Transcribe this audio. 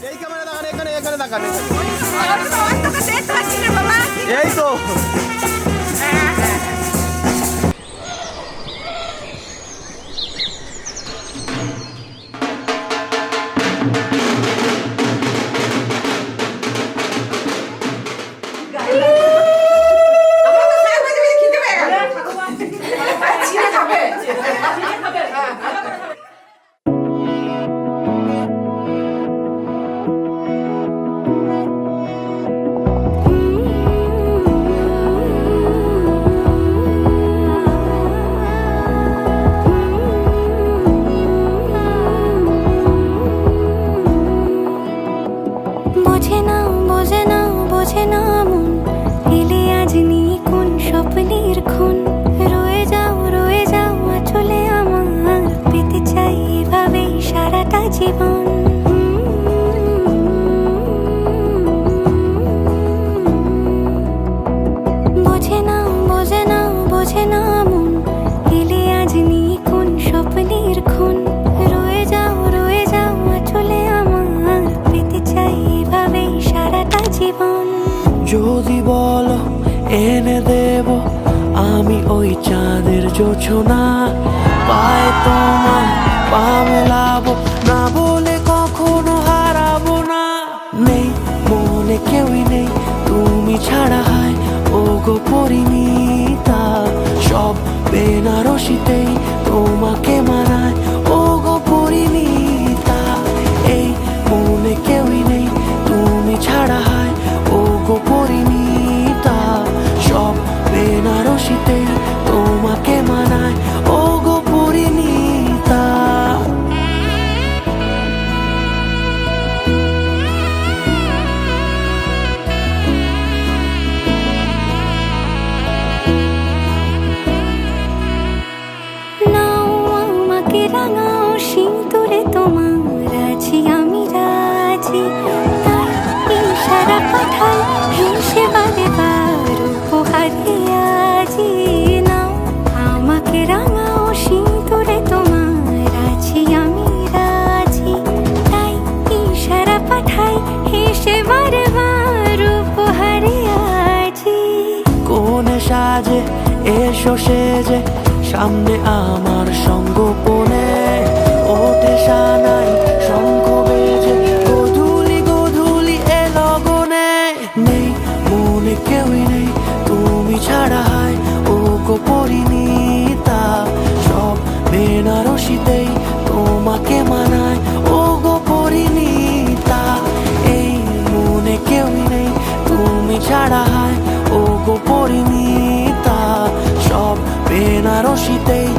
এই ক্যামেরা দেখান, এখানে এখানে দেখান, এই তো। যদি বলো এনে দেব আমি ওই চাঁদের জোছনা, পায়ে তোমার পা মেলাবো, না বলে কখনো হারাবো না। নেই মনে কেউই নেই তুমি ছাড়া, হয় ও গো পরিণীতা, সব বেনারসিতেই তোমাকে মানায় ও গো পরিণীতা। এই মনে কেউই নেই তুমি ছাড়া, হয় ও গো পরিণীতা, সব বেনারসিতেই তোমাকে মানায় ও গো পরিণীতা। নাও আমাকে রাঙাও সিঁদুরে তোমার আছি আমি রাজি, তাই ইশারা পাঠাই হেসে বারে বার উপহারে আজি। নাও আমাকে রাঙাও সিঁদুরে তোমার আছি আমি রাজি, তাই ইশারা পাঠাই হেসে বারে বার উপহারে আজি। কোনে সাজে এসো সেজে সামনে আমার সঙ্গোপনে, ওঠে সানাই শঙ্খ বেজে গধূলি গধূলি এ লগনে। নেই মনে কেউই নেই তুমি ছাড়া, হয় ও গো পরিণীতা, সব বেনারসিতেই তোমাকে মানায় ও গো পরিণীতা। এই মনে কেউই নেই তুমি ছাড়া, হয় ও গো পরিণীতা, সব বেনারসিতেই